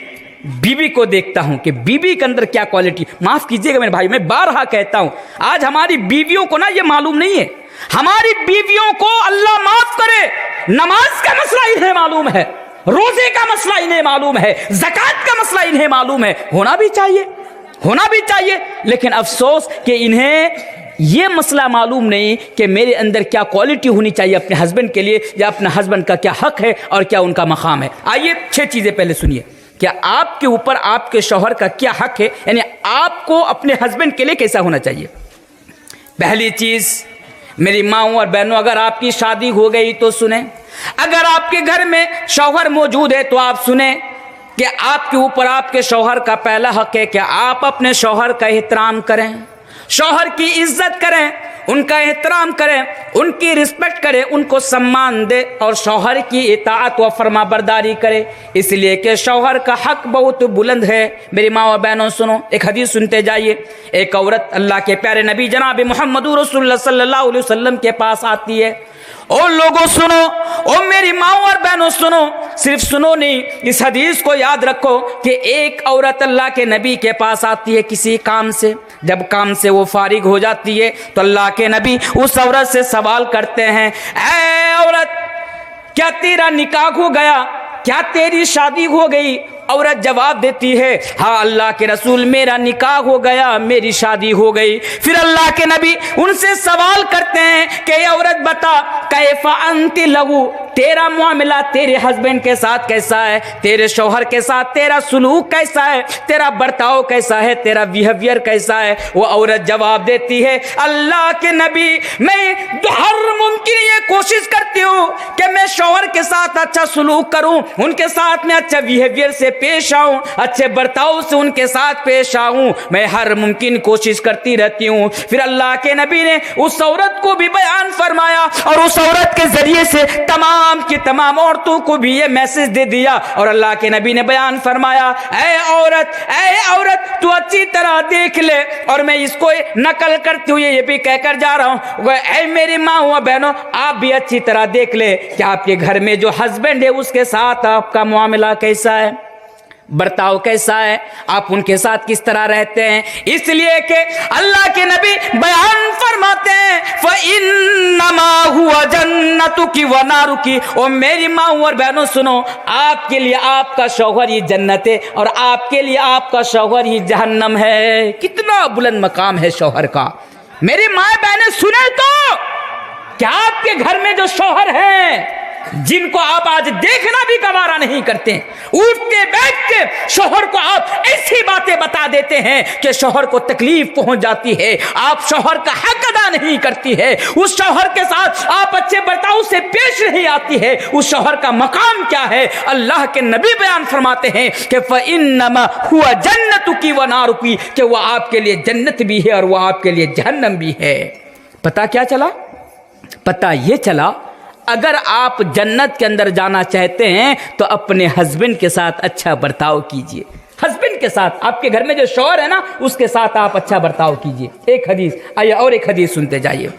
बीवी को देखता हूं कि बीवी के अंदर क्या क्वालिटी। माफ कीजिएगा मेरे भाई, मैं बारहा कहता हूं, आज हमारी बीवियों को ना ये मालूम नहीं है। हमारी बीवियों को अल्लाह माफ करे, नमाज का मसला इन्हें मालूम है, रोजे का मसला इन्हें मालूम है, ज़कात का मसला इन्हें मालूम है। होना भी चाहिए, लेकिन अफसोस कि इन्हें यह मसला मालूम नहीं कि मेरे अंदर क्या क्वालिटी होनी चाहिए अपने हस्बैंड के लिए, या अपने हस्बैंड का क्या हक है और क्या उनका मकाम है। आइए 6 चीजें पहले सुनिए। क्या आपके ऊपर आपके शौहर का क्या हक है, यानी आपको अपने हस्बैंड के लिए कैसा होना चाहिए। पहली चीज, मेरी माँओं और बहनों, अगर आपकी शादी हो गई तो सुने, अगर आपके घर में शौहर मौजूद है तो आप सुने कि आपके ऊपर आपके शौहर का पहला हक है कि आप अपने शौहर का एहतराम करें, शौहर की इज्जत करें, उनका एहतराम करें, उनकी रिस्पेक्ट करें, उनको सम्मान दे और शौहर की इताअत व फरमाबरदारी करे, इसलिए कि शौहर का हक बहुत बुलंद है। मेरी माँ और बहनों सुनो, एक हदीस सुनते जाइए। एक औरत अल्लाह के प्यारे नबी जनाब मोहम्मद रसूलुल्लाह सल्लल्लाहु अलैहि वसल्लम के पास आती है। ओ लोगों सुनो, ओ मेरी माँ और बहनों सुनो, सिर्फ सुनो नहीं, इस हदीस को याद रखो कि एक औरत अल्लाह के नबी के पास आती है किसी काम से। जब काम से वो फारिग हो जाती है तो अल्लाह के नबी उस औरत से सवाल करते हैं, ऐ औरत, क्या तेरा निकाह हो गया, क्या तेरी शादी हो गई। औरत जवाब देती है, हाँ अल्लाह के रसूल, मेरा निकाह हो गया, मेरी शादी हो गई। फिर अल्लाह के नबी उनसे सवाल करते हैं कि औरत बता, कैफा अंति लहू, तेरा मामला तेरे हस्बैंड के साथ कैसा है, तेरे शौहर के साथ तेरा सुलूक कैसा है, तेरा बर्ताव कैसा है, तेरा बिहेवियर कैसा है। वो औरत जवाब देती है, अल्लाह के नबी, मैं हर मुमकिन ये कोशिश करती हूँ कि मैं शौहर के साथ अच्छा सुलूक करूँ, उनके साथ में अच्छा बिहेवियर से पेश आऊं, अच्छे बर्ताव से उनके साथ पेश आऊं, मैं हर मुमकिन कोशिश करती रहती हूं। फिर अल्लाह के नबी ने उस औरत को भी बयान फरमाया और उस औरत के जरिए से तमाम की तमाम औरतों को भी ये मैसेज दे दिया और अल्लाह के नबी ने बयान फरमाया, ऐ औरत तू अच्छी तरह देख ले। और मैं इसको नकल करती हुई ये भी कहकर जा रहा हूं, ऐ मेरी माँ हुआ बहनों, आप भी अच्छी तरह देख ले कि आपके घर में जो हस्बैंड है उसके साथ आपका मामला कैसा है, बर्ताव कैसा है, आप उनके साथ किस तरह रहते हैं। इसलिए कि अल्लाह के नबी बयान फरमाते हैं, फ़इन्नमा हुवा जन्नतुकी व नारुकी। और मेरी माँ और बहनों सुनो, आपके लिए आपका शौहर ही जन्नत है और आपके लिए आपका शौहर ही जहन्नम है। कितना बुलंद मकाम है शौहर का। मेरी माँ बहनें सुने तो क्या आपके घर में जो शौहर हैं जिनको आप आज देखना भी गवारा नहीं करते, उठते बैठते शौहर को आप ऐसी बातें बता देते हैं कि शौहर को तकलीफ पहुंच जाती है, आप शौहर का हक अदा नहीं करती है, उस शौहर के साथ आप अच्छे बर्ताव से पेश नहीं आती है, उस शौहर का मकाम क्या है? अल्लाह के नबी बयान फरमाते हैं कि फ़इन्नमा हुआ जन्नतुकी व नारुकी, कि वह आपके लिए जन्नत भी है और वह आपके लिए जहन्नम भी है। पता क्या चला? पता ये चला, अगर आप जन्नत के अंदर जाना चाहते हैं तो अपने हस्बैंड के साथ अच्छा बर्ताव कीजिए। हस्बैंड के साथ, आपके घर में जो शौहर है ना, उसके साथ आप अच्छा बर्ताव कीजिए। एक हदीस, आइए और एक हदीस सुनते जाइए।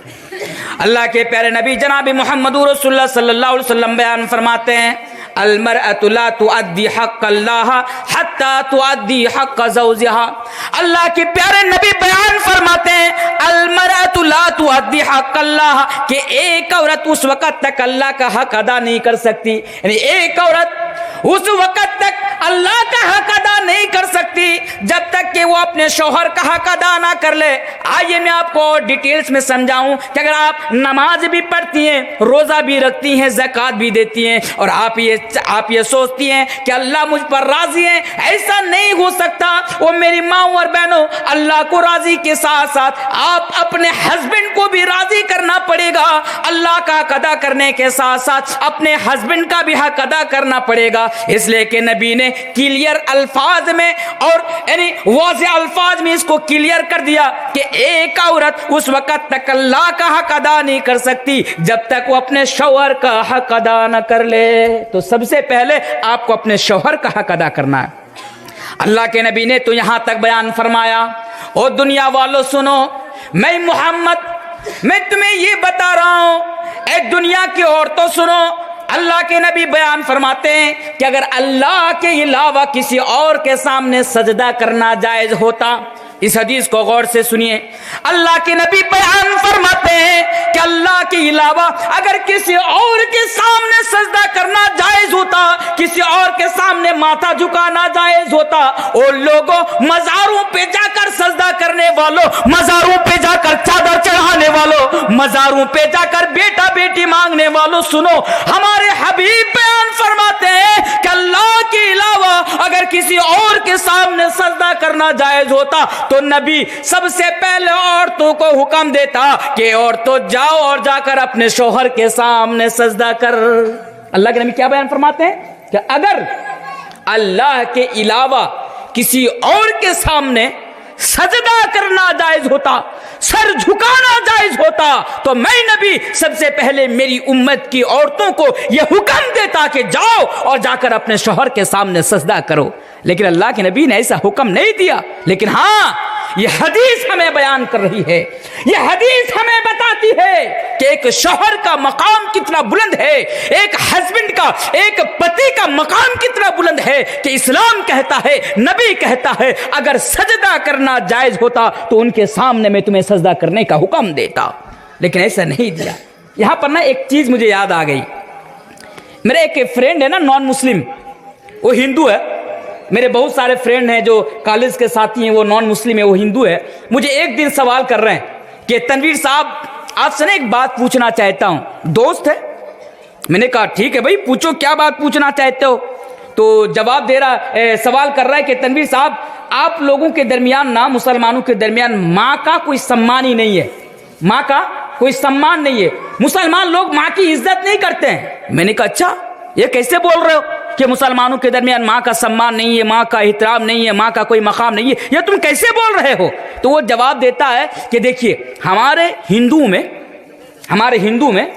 अल्लाह के प्यारे नबी जनाब मोहम्मद रसूलुल्लाह सल्लल्लाहु अलैहि वसल्लम बयान फरमाते हैं, अलमरअतु ला तुअद्दी हक़्क़ल्लाह हत्ता तुअद्दी हक़्क़ ज़ौजिहा। अल्लाह के प्यारे नबी बयान फरमाते हैं, अलमरअतु ला तुअद्दी हक़्क़ल्लाह, कि एक औरत उस वक़्त तक अल्लाह का हक अदा नहीं कर सकती, यानी एक औरत उस वक़्त तक अल्लाह का हक अदा नहीं कर सकती जब तक कि वो अपने शौहर का हक अदा ना कर ले। आइए मैं आपको डिटेल्स में समझाऊं कि अगर आप नमाज भी पढ़ती हैं, रोज़ा भी रखती हैं, ज़कात भी देती हैं, और आप ये सोचती हैं कि अल्लाह मुझ पर राज़ी है, ऐसा नहीं हो सकता। वो मेरी माँ और बहनों, अल्लाह को राज़ी के साथ साथ आप अपने हस्बैंड को भी राज़ी करना पड़ेगा। अल्लाह का हक अदा करने के साथ साथ अपने हस्बैंड का भी हक अदा करना पड़ेगा। इसलिए कि नबी ने क्लियर अल्फाज में और यानी वाज़ेह अल्फाज में इसको क्लियर कर दिया कि एक औरत उस वक़्त तक अल्लाह का हक अदा नहीं कर सकती जब तक वो अपने शौहर का हक अदा न कर ले। तो सबसे पहले आपको अपने शौहर का हक अदा करना है। अल्लाह के नबी ने तो यहां तक बयान फरमाया, ओ दुनिया वालों सुनो, मैं मोहम्मद मैं तुम्हें ये बता रहा हूं, ए दुनिया की औरतों सुनो, अल्लाह के नबी बयान फरमाते हैं कि अगर अल्लाह के अलावा किसी और के सामने सजदा करना जायज होता, इस हदीस को गौर से सुनिए, अल्लाह के नबी बयान फरमाते हैं कि अल्लाह के अलावा अगर किसी और के सामने सजदा करना जायज होता, किसी और के सामने माथा झुकाना जायज होता, और लोगों मज़ारों पे जाकर सजदा करने वालों, मज़ारों पे जाकर चादर चढ़ाने वालों, मज़ारों पे जाकर बेटा बेटी मांगने वालों, सुनो, हमारे हबीब बयान फरमाते हैं कि अल्लाह के अलावा अगर किसी और के सामने सजदा करना जायज होता तो नबी सबसे पहले औरतों को हुक्म देता कि औरतों जाओ और जाकर अपने शौहर के सामने सजदा कर। अल्लाह के नबी क्या बयान फरमाते हैं कि अगर अल्लाह के अलावा किसी और के सामने सजदा करना जायज होता, सर झुकाना जायज होता, तो मैं नबी सबसे पहले मेरी उम्मत की औरतों को यह हुक्म देता कि जाओ और जाकर अपने शौहर के सामने सजदा करो। लेकिन अल्लाह के नबी ने ऐसा हुक्म नहीं दिया। लेकिन हाँ, यह हदीस हमें बयान कर रही है, यह हदीस हमें बताती है कि एक शौहर का मकाम कितना बुलंद है, एक हस्बैंड का, एक पति का मकाम कितना बुलंद है कि इस्लाम कहता है, नबी कहता है, अगर सजदा करना जायज होता तो उनके सामने मैं तुम्हें सजदा करने का हुक्म देता। लेकिन ऐसा नहीं दिया। यहां पर ना एक चीज मुझे याद आ गई। मेरा एक फ्रेंड है ना, नॉन मुस्लिम, वो हिंदू है। मेरे बहुत सारे फ्रेंड हैं जो कॉलेज के साथी हैं, वो नॉन मुस्लिम है, वो हिंदू है। मुझे एक दिन सवाल कर रहे हैं कि तनवीर साहब, आपसे ना एक बात पूछना चाहता हूं। दोस्त है। मैंने कहा ठीक है भाई, पूछो, क्या बात पूछना चाहते हो। तो जवाब दे रहा, सवाल कर रहा है कि तनवीर साहब, आप लोगों के दरमियान ना, मुसलमानों के दरमियान माँ का कोई सम्मान ही नहीं है, माँ का कोई सम्मान नहीं है, मुसलमान लोग माँ की इज्जत नहीं करते हैं। मैंने कहा अच्छा, ये कैसे बोल रहे हो कि मुसलमानों के दरमियान माँ का सम्मान नहीं है, माँ का एहतराम नहीं है, माँ का कोई मकाम नहीं है, ये तुम कैसे बोल रहे हो। तो वो जवाब देता है कि देखिए, हमारे हिंदू में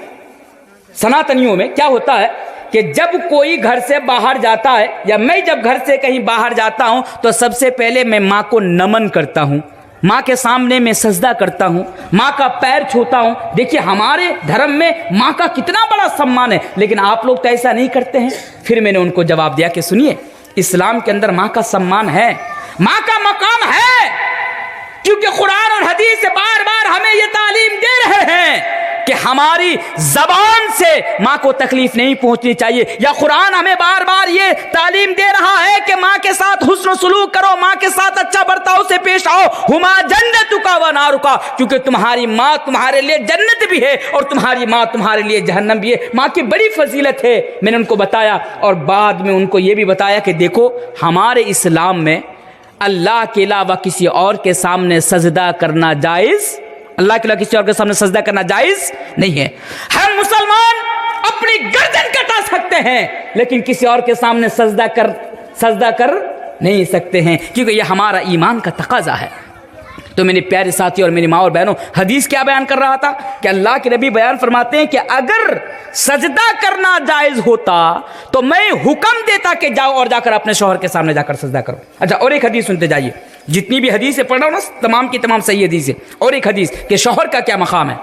सनातनियों में क्या होता है कि जब कोई घर से बाहर जाता है, या मैं जब घर से कहीं बाहर जाता हूं, तो सबसे पहले मैं माँ को नमन करता हूं, माँ के सामने मैं सजदा करता हूँ, माँ का पैर छूता हूँ। देखिए, हमारे धर्म में माँ का कितना बड़ा सम्मान है, लेकिन आप लोग तो ऐसा नहीं करते हैं। फिर मैंने उनको जवाब दिया कि सुनिए, इस्लाम के अंदर माँ का सम्मान है, माँ का मकाम है, क्योंकि कुरान और हदीस से बार बार हमें ये तालीम दे रहे हैं कि हमारी जबान से माँ को तकलीफ नहीं पहुंचनी चाहिए। या कुरान हमें बार बार ये तालीम दे रहा है कि माँ के साथ हुस्न सलूक करो, माँ के साथ अच्छा बर्ताव से पेश आओ। हुमा जन्नतुका व नारुका, क्योंकि तुम्हारी माँ तुम्हारे लिए जन्नत भी है और तुम्हारी माँ तुम्हारे लिए जहन्नम भी है। माँ की बड़ी फजीलत है, मैंने उनको बताया। और बाद में उनको ये भी बताया कि देखो हमारे इस्लाम में अल्लाह के अलावा किसी और के सामने सजदा करना जायज़, अल्लाह के अलावा किसी और के सामने सजदा करना जायज़ नहीं है। हम मुसलमान अपनी गर्दन कटा सकते हैं लेकिन किसी और के सामने सजदा कर नहीं सकते हैं, क्योंकि यह हमारा ईमान का तकाजा है। तो मेरे प्यारे साथी और मेरी माँ और बहनों, हदीस क्या बयान कर रहा था कि अल्लाह के नबी बयान फरमाते हैं कि अगर सजदा करना जायज़ होता तो मैं हुक्म देता कि जाओ और जाकर अपने शौहर के सामने जाकर सजदा करो। अच्छा, और एक हदीस सुनते जाइए। जितनी भी हदीसें पढ़ रहा हूँ ना, तमाम की तमाम सही हदीसें। और एक हदीस कि शौहर का क्या मकाम है।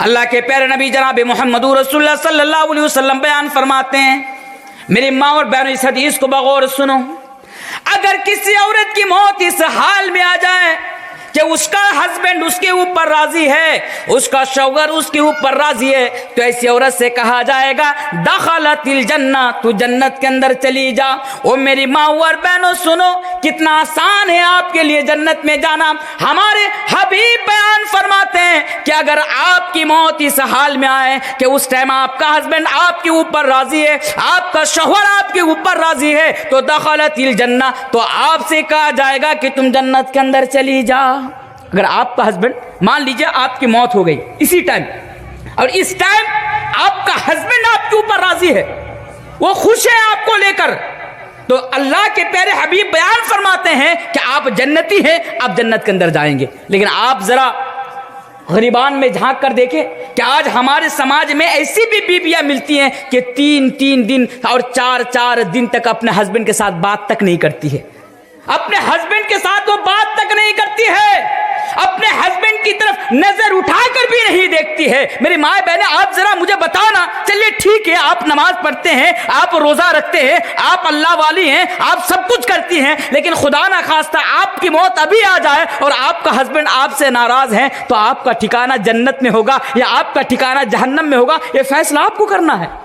अल्लाह के प्यारे नबी जनाब मोहम्मद रसूलुल्लाह सल्लल्लाहु अलैहि वसल्लम बयान फरमाते हैं, मेरी माँ और बहनों इस हदीस को बगौर सुनो। अगर किसी औरत की मौत इस हाल में आ जाए कि उसका हस्बैंड उसके ऊपर राजी है, उसका शौहर उसके ऊपर राजी है, तो ऐसी औरत से कहा जाएगा दखलतिल जन्ना, तू जन्नत के अंदर चली जा। ओ मेरी माँ और बहनों सुनो, कितना आसान है आपके लिए जन्नत में जाना। हमारे हबीब बयान फरमाते हैं कि अगर आपकी मौत इस हाल में आए कि उस टाइम आपका हस्बैंड आपके ऊपर राजी है, आपका शौहर आपके ऊपर राजी है, तो दखलतिल जन्ना, तो आपसे कहा जाएगा कि तुम जन्नत के अंदर चली जा। अगर आपका हस्बैंड, मान लीजिए आपकी मौत हो गई इसी टाइम, और इस टाइम आपका हस्बैंड आपके ऊपर राजी है, वो खुश है आपको लेकर, तो अल्लाह के प्यारे हबीब बयान फरमाते हैं कि आप जन्नती हैं, आप जन्नत के अंदर जाएंगे। लेकिन आप जरा गरीबान में झांक कर देखें कि आज हमारे समाज में ऐसी भी बीबियां मिलती हैं कि 3-3 दिन और 4-4 दिन तक अपने हस्बैंड के साथ बात तक नहीं करती है। अपने हस्बैंड के साथ वो बात तक नहीं करती है, अपने हस्बैंड की तरफ नजर उठाकर भी नहीं देखती है। मेरी माँ बहने, आप जरा मुझे बताओ ना। चलिए ठीक है, आप नमाज पढ़ते हैं, आप रोजा रखते हैं, आप अल्लाह वाली हैं, आप सब कुछ करती हैं, लेकिन खुदा ना खास्ता आपकी मौत अभी आ जाए और आपका हस्बैंड आपसे नाराज है, तो आपका ठिकाना जन्नत में होगा या आपका ठिकाना जहन्नम में होगा, ये फैसला आपको करना है।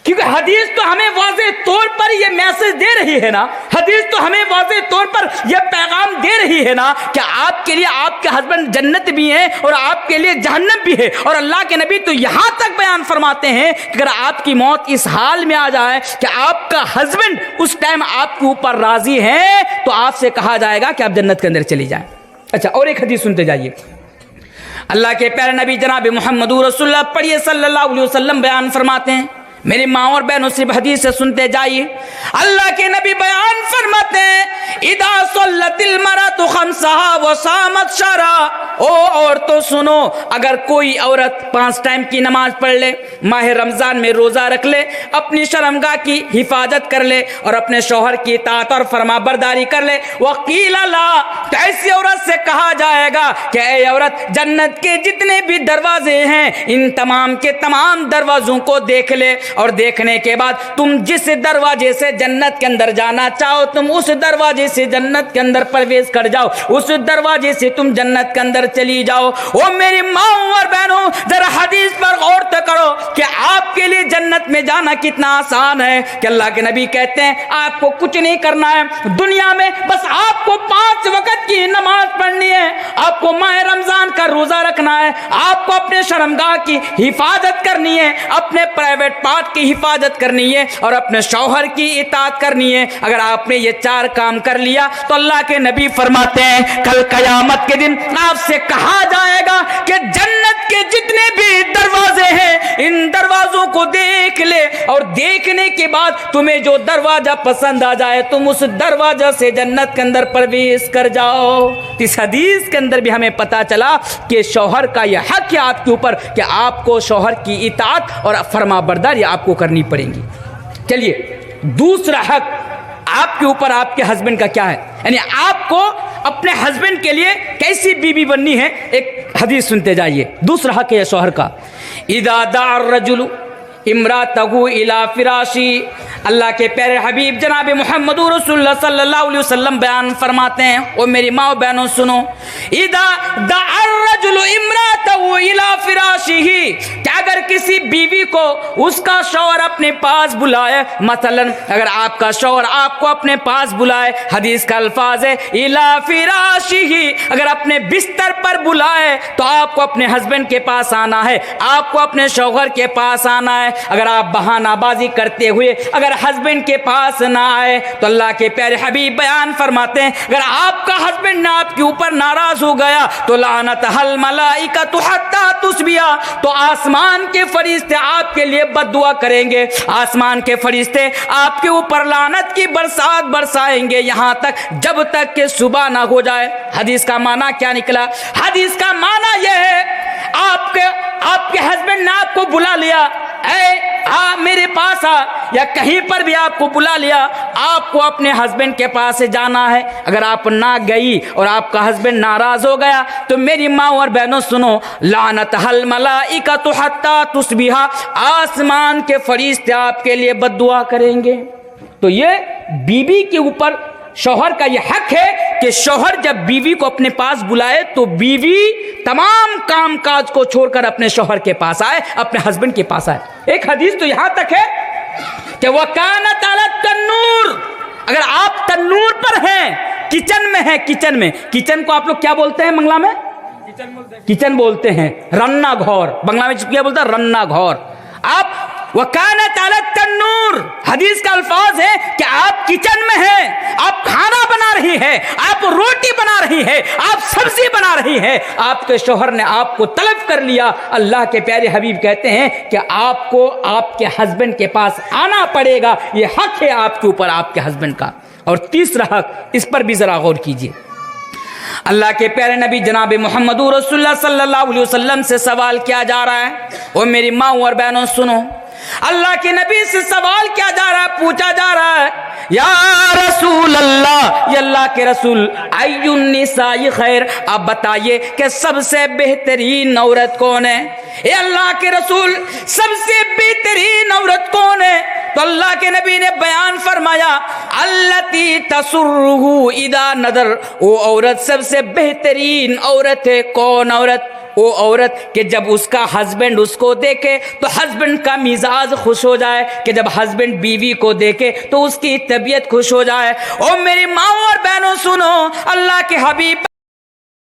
क्योंकि हदीस तो हमें वाज़े तौर पर ये मैसेज दे रही है ना, हदीस तो हमें वाज़े तौर पर ये पैगाम दे रही है ना कि आपके लिए आपके हस्बैंड जन्नत भी हैं और आपके लिए जहन्नम भी है। और अल्लाह के नबी तो यहाँ तक बयान फरमाते हैं कि अगर आपकी मौत इस हाल में आ जाए कि आपका हस्बैंड उस टाइम आपके ऊपर राजी है, तो आपसे कहा जाएगा कि आप जन्नत के अंदर चली जाएं। अच्छा, और एक हदीस सुनते जाइए। अल्लाह के प्यारे नबी जनाब मोहम्मद रसूलुल्लाह पढ़िए सल्लल्लाहु अलैहि वसल्लम बयान फरमाते हैं, मेरी माँ और बहनों सिर्फ हदीस से सुनते जाइए। अल्लाह के नबी बयान फरमाते हैं, इदा सल्लतिल मरअतु खम्सहा व सामत शरा। ओ औरतों सुनो, अगर कोई औरत 5 टाइम की नमाज पढ़ ले, माह रमजान में रोजा रख ले, अपनी शर्मगाह की हिफाजत कर ले और अपने शौहर की इताअत और फरमाबरदारी कर ले, वकील ला, तो ऐसी औरत से कहा जाएगा कि ऐ औरत, जन्नत के जितने भी दरवाजे हैं इन तमाम के तमाम दरवाजों को देख ले और देखने के बाद तुम जिस दरवाजे से जन्नत के अंदर जाना चाहो, तुम उस दरवाजे से जन्नत के अंदर प्रवेश कर जाओ, उस दरवाजे से तुम जन्नत के अंदर चली जाओ। ओ मेरी माँ और बहनों, जरा हदीस पर गौर तो करो कि आपके लिए जन्नत में जाना कितना आसान है। कि अल्लाह के नबी कहते हैं आपको कुछ नहीं करना है दुनिया में, बस आपको 5 वक्त की नमाज पढ़नी है, आपको माह रमजान का रोजा रखना है, आपको अपने शर्मगाह की हिफाजत करनी है, अपने प्राइवेट पार्ट की हिफाजत करनी है और अपने शौहर की इताअत करनी है। अगर आपने ये 4 काम कर लिया तो अल्लाह के नबी फरमाते हैं कल कयामत के दिन आपसे कहा जाएगा कि जन्नत के जितने भी दरवाजे हैं इन दरवाजों को देख ले और देखने के बाद तुम्हें जो दरवाजा पसंद आ जाए तुम उस दरवाजा से जन्नत के अंदर प्रवेश कर जाओ। इस हदीस के अंदर भी हमें पता चला कि शौहर का यह हक है आपके ऊपर कि आपको शौहर की इताअत और फरमाबरदारी आपको करनी पड़ेगी। चलिए, दूसरा हक आपके ऊपर आपके हस्बैंड का क्या है, यानी आपको अपने हस्बैंड के लिए कैसी बीवी बननी है। एक हदीस सुनते जाइए। दूसरा हक है शौहर का, इदा दार रजुलु इमरातहु इला फिराशी। अल्लाह के प्यारे हबीब जनाब मोहम्मद रसूलुल्लाह सल्लल्लाहु अलैहि वसल्लम बयान फरमाते हैं, ओ मेरी माँ बहनों सुनो, इदा दअर रजुलु इमरातहु इला फिराशिही, कि अगर किसी बीवी को उसका शौहर अपने पास बुलाए, मसलन अगर आपका शौहर आपको अपने पास बुलाए, हदीस का अल्फाज है इला फिराशिही, अगर अपने बिस्तर पर बुलाए तो आपको अपने हस्बैंड के पास आना है, आपको अपने शौहर के पास आना है। अगर आप बहानाबाजी करते हुए अगर हस्बैंड के पास ना आए तो अल्लाह के प्यारे हबीब बयान फरमाते हैं, अगर आपका हस्बैंड ना आपके ऊपर नाराज हो गया तो लानत हल मलाइकतु हत्ता तुस्बिया, तो आसमान के फरिश्ते आपके लिए बद्दुआ करेंगे, आसमान के फरिश्ते आपके ऊपर लानत की बरसात बरसाएंगे यहां तक जब तक कि सुबह ना हो जाए। हदीस का माना क्या निकला? हदीस का माना यह है, आपके हस्बैंड ने आपको बुला लिया, मेरे पास आ, या कहीं पर भी आपको बुला लिया, आपको अपने हस्बैंड के पास से जाना है। अगर आप ना गई और आपका हस्बैंड नाराज हो गया तो मेरी माँ और बहनों सुनो, लानत हल मलाइकतु हत्ता तुस्बिहा, आसमान के फरिश्ते आपके लिए बद्दुआ करेंगे। तो ये बीवी के ऊपर शौहर का यह हक है कि शौहर जब बीवी को अपने पास बुलाए तो बीवी तमाम कामकाज को छोड़कर अपने शौहर के पास आए, अपने हस्बैंड के पास आए। एक हदीस तो यहां तक है कि वकानत अला तन्नूर, अगर आप तन्नूर पर हैं, किचन में हैं, किचन को आप लोग क्या बोलते हैं बंगला में? किचन बोलते हैं, रन्ना घौर, बंगला में क्या बोलता है? रन्ना घौर। आप वकानत अला तन्नूर, हदीस का अल्फाज है कि आप किचन में हैं, आप खाना बना रही हैं, आप रोटी बना रही हैं, आप सब्जी बना रही हैं, आपके शौहर ने आपको तलब कर लिया। अल्लाह के प्यारे हबीब कहते हैं कि आपको आपके हस्बैंड के पास आना पड़ेगा, ये हक है आपके ऊपर आपके हस्बैंड का। और तीसरा हक, इस पर भी जरा गौर कीजिए। अल्लाह के प्यारे नबी जनाब मोहम्मद रसूलुल्लाह सल्लल्लाहु अलैहि वसल्लम से सवाल किया जा रहा है, और मेरी माँ और बहनों सुनो, अल्लाह के नबी से सवाल किया जा रहा है, पूछा जा रहा है, या रसूल अल्लाह, ये अल्लाह के रसूल, अय्युन निसाई खैर, आप बताइए कि सबसे बेहतरीन औरत कौन है? ये अल्लाह के रसूल, सबसे बेहतरीन औरत कौन है? तो अल्लाह के नबी ने बयान फरमाया, अल्लती तसुर्रुहु इदा नदर, वो औरत सबसे बेहतरीन औरत है। कौन औरत? वो औरत कि जब उसका हस्बैंड उसको देखे तो हस्बैंड का मिजाज खुश हो जाए, कि जब हस्बैंड बीवी को देखे तो उसकी तबीयत खुश हो जाए। और मेरी माँ और बहनों सुनो, अल्लाह के हबीब